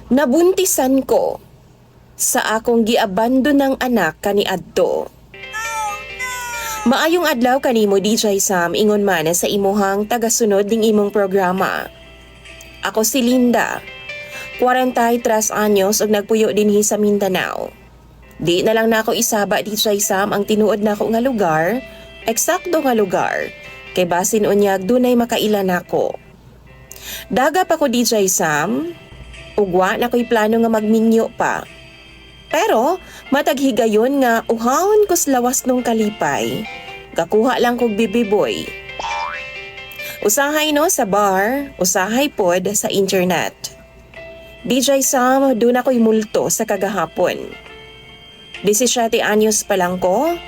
Nabuntisan ko sa akong giabando ng anak kaniadto. Maayong adlaw kanimo DJ Sam, ingon man sa imuhang tagasunod ning imong programa. Ako si Linda, 43 anyos ug nagpuyo dinhi sa Mindanao. Di na lang nako isaba DJ Sam ang tinuod nako nga lugar, eksakto nga lugar, kay basin unyag dunay makailan nako. Daga pa ko DJ Sam, ugwa na ko'y plano nga magminyo pa. Pero matag higayon nga uhawon ko sa lawas nung kalipay. Kakuha lang kog bibiboy. Usahay no sa bar, usahay pod sa internet. DJ Sam, doon ako'y multo sa kagahapon. 17 anyos pa lang ko.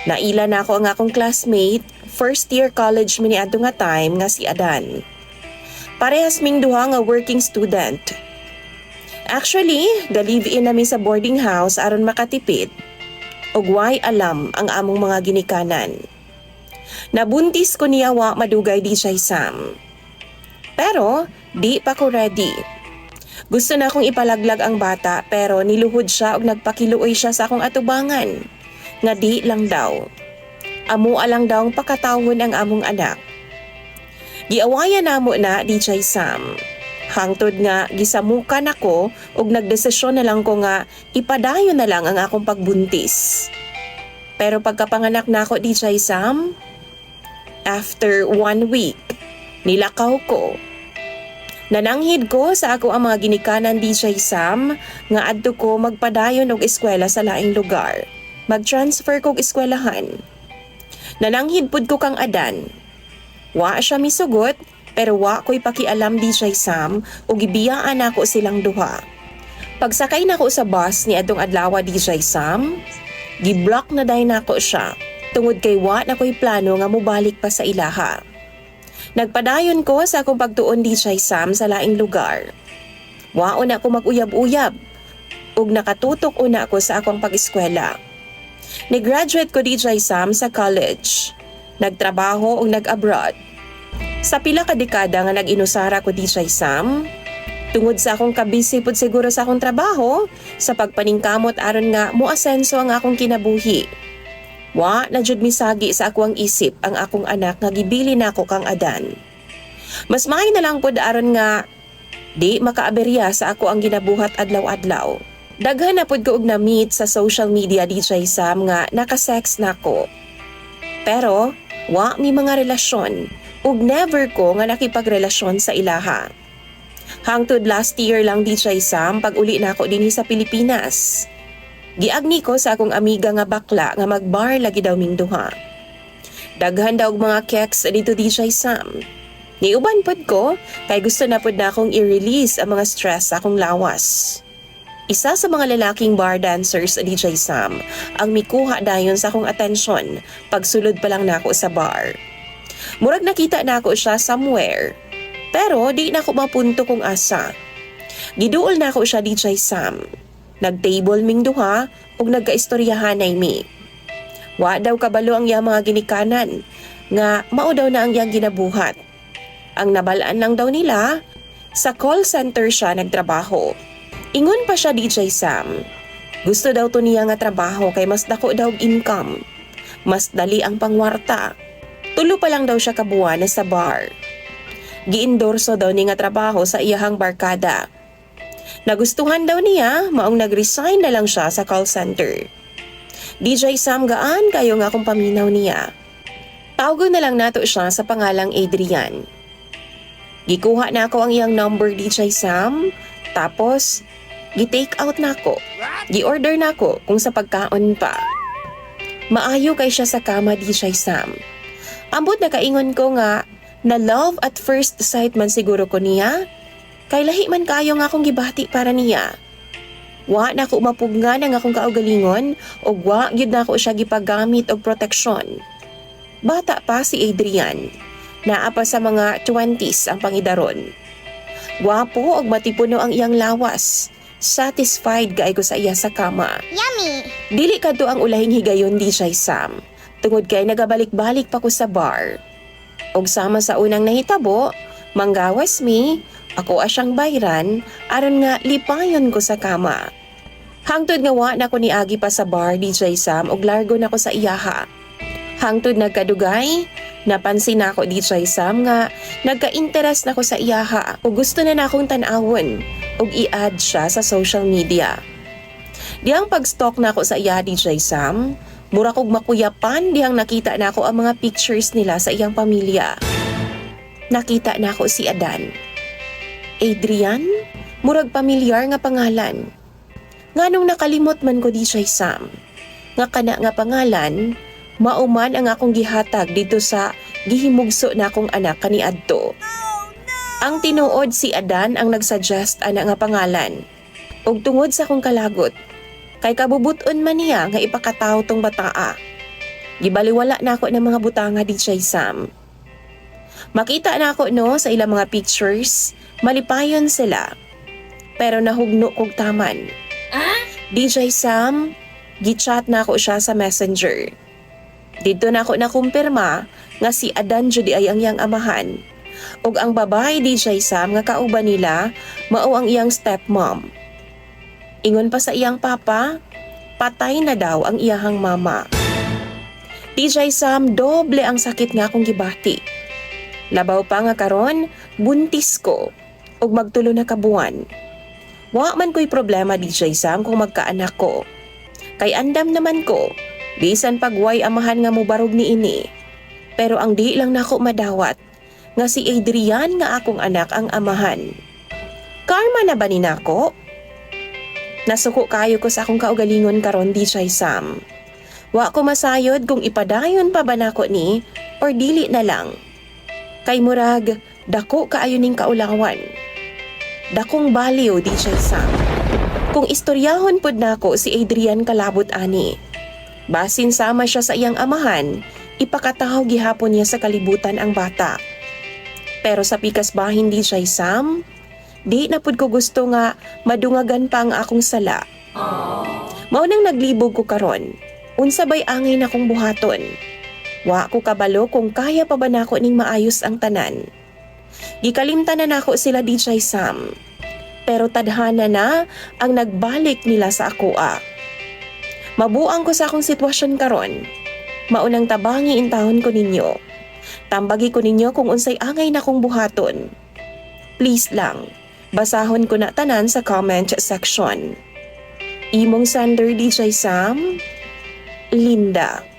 Naila na ako ang akong classmate, first year college miniadto nga time nga si Adan. Parehas ming duha nga working student. Actually, ga-live-in namin sa boarding house aron makatipid. Ug way alam ang among mga ginikanan. Nabuntis ko niya wa madugay DJ Sam. Pero di pa ko ready. Gusto na akong ipalaglag ang bata pero niluhod siya ug nagpakiluoy siya sa akong atubangan. Nga di lang daw. Amua lang daw pakatawon ang among anak. Giawayan namo na DJ Sam. Hangtod nga gisamukan ako ug nagdesisyon na lang ko nga ipadayon na lang ang akong pagbuntis. Pero pagkapanganak na ako DJ Sam, after 1 week, nilakaw ko. Nananghid ko sa ako ang mga ginikanan DJ Sam nga adto ko magpadayon og eskwela sa laing lugar. Mag-transfer kog eskwelahan. Nananghid pud ko kang Adan. Wa siya misugot. Pero wa ko'y pakialam DJ Sam o gibiyaan ako silang duha. Pagsakay nako sa bus ni adtong adlaw DJ Sam, gi-block na day nako siya. Tungod kay wa na ko'y plano nga mobalik pa sa ilaha. Nagpadayon ko sa akong pagtuon DJ Sam sa laing lugar. Wao na ako mag-uyab-uyab ug nakatutok una ako sa akong pag-eskwela. Ni-graduate ko DJ Sam sa college. Nagtrabaho ug nag-abroad. Sa pila ka dekada nga nag-inusara ko DJ Sam, tungod sa akong kabisi pod siguro sa akong trabaho, sa pagpaningkamot aron nga moasenso ang akong kinabuhi. Wa na jud misagi sa akong isip ang akong anak nga gibili nako kang Adan. Mas maay na lang pod aron nga di makaaberya sa ako ang ginabuhat adlaw-adlaw. Daghan na pod ko og na-meet sa social media DJ Sam nga naka-sex nako. Pero wa mi mga relasyon. Ug never ko nga nakipagrelasyon sa ilaha. Hangtod last year lang DJ Sam pag uli na ako dinhi sa Pilipinas. Giagni ko sa akong amiga nga bakla nga magbar lagi daw ming duha. Daghan daw og mga keks dito DJ Sam. Niuban pod ko kay gusto na pod na akong i-release ang mga stress sa akong lawas. Isa sa mga lalaking bar dancers DJ Sam ang mikuha dayon sa akong atensyon pagsulod pa lang nako sa bar. Murag nakita na ako siya somewhere. Pero di na ako mapunto kung asa. Giduol na ako siya DJ Sam. Nag-table ming duha ug nagkaistoryahan na mi. Wa daw kabalo ang iyang mga ginikanan nga mao daw na ang iyang ginabuhat. Ang nabalaan lang daw nila, sa call center siya nagtrabaho. Ingon pa siya DJ Sam. Gusto daw to niya nga trabaho kay mas dako daw income. Mas dali ang pangwarta. Tulo pa lang daw siya kabuan sa bar. Giendorso daw ni nga trabaho sa iyahang barkada. Nagustuhan daw niya, maong nag-resign na lang siya sa call center. DJ Sam, gaan kayo nga akong paminaw niya. Tawagon na lang nato siya sa pangalang Adrian. Gikuha na ako ang iyang number DJ Sam, tapos gi-take out na ako. Gi-order na ako kung sa pagkaon pa. Maayo kay siya sa kama DJ Sam. Ambot na kaingon ko nga na love at first sight man siguro ko niya. Kay lahi man kayo nga akong gibati para niya. Wa na ako mapugnan ang akong kaugalingon o wa gyud na ako siya gipagamit og proteksyon. Bata pa si Adrian. Naa pa sa mga 20s ang pangidaron. Gwapo og matipuno ang iyang lawas. Satisfied kay ko sa iya sa kama. Yummy! Dili kadto ang ulahing higayon DJ Sam. Tungod kay nagabalik-balik pa ko sa bar. Og sama sa unang nahitabo, Manggawas mi, ako asyang bayran, aron nga lipayon ko sa kama. Hangtod nga wa na ko ni agi pa sa bar DJ Sam ug largo na ko sa iyaha. Hangtod nagkadugay, napansin na ako DJ Sam nga nagka-interest na ko sa iyaha ug gusto na akong tan-awon ug i-add siya sa social media. Diyang pag-stalk na ako sa iya DJ Sam, mura kog makuyapan diyang nakita na ako ang mga pictures nila sa iyang pamilya. Nakita na ako si Adan. Adrian? Murag pamilyar nga pangalan. Nganong nakalimot man ko DJ Sam. Nga kana nga pangalan, mauman ang akong gihatag dito sa gihimugso na akong anak kaniadto. Ang tinuod si Adan ang nagsuggest ana nga pangalan. Ug tungod sa akong kalagot, kay kabubuton man niya nga ipakataw tong bataa. Gibaliwala na ako ng mga butanga DJ Sam. Makita na ako no sa ilang mga pictures, malipayon sila. Pero nahugno kog taman. DJ Sam, gichat na ako siya sa messenger. Dito na ako nakumpirma nga si Adan jud ay ang iyang amahan. Ug ang babae DJ Sam nga kauban nila mao ang iyang stepmom. Ingon pa sa iyang papa, patay na daw ang iyahang mama. DJ Sam, doble ang sakit nga akong gibati. Labaw pa nga karon, buntis ko ug magtulo na ka buwan. Wa man ko'y problema DJ Sam kung magkaanak ko. Kay andam naman ko, bisan pagway amahan nga mubarog ni ini. Pero ang di lang nako madawat, nga si Adrian nga akong anak ang amahan. Karma na ba ni nako? Nasuko kayo ko sa akong kaugalingon karon DJ Sam. Wa ko masayod kung ipadayon pa ba nako ni or dili na lang. Kay murag, dako kaayo ning kaulawan. Dakong baliw DJ Sam. Kung istoryahon pod nako si Adrian kalabot ani. Basin sama siya sa iyang amahan, ipakatahaw gihapon niya sa kalibutan ang bata. Pero sa pikas bahin DJ Sam, di na pud ko gusto nga madungagan pa ang akong sala. Mao nang naglibog ko karon. Unsa bay angay na kong buhaton. Wa ko kabalo kung kaya pa ba nako ning maayos ang tanan. Gikalimtan na nako sila DJ Sam. Pero tadhana na ang nagbalik nila sa akoa. Mabuang ko sa akong sitwasyon karon. Maunang tabangi intahon ko ninyo. Tambagi ko ninyo kung unsay angay na kong buhaton. Please lang, basahon ko na tanan sa comment section. Imong Sander DJ Sam, Linda.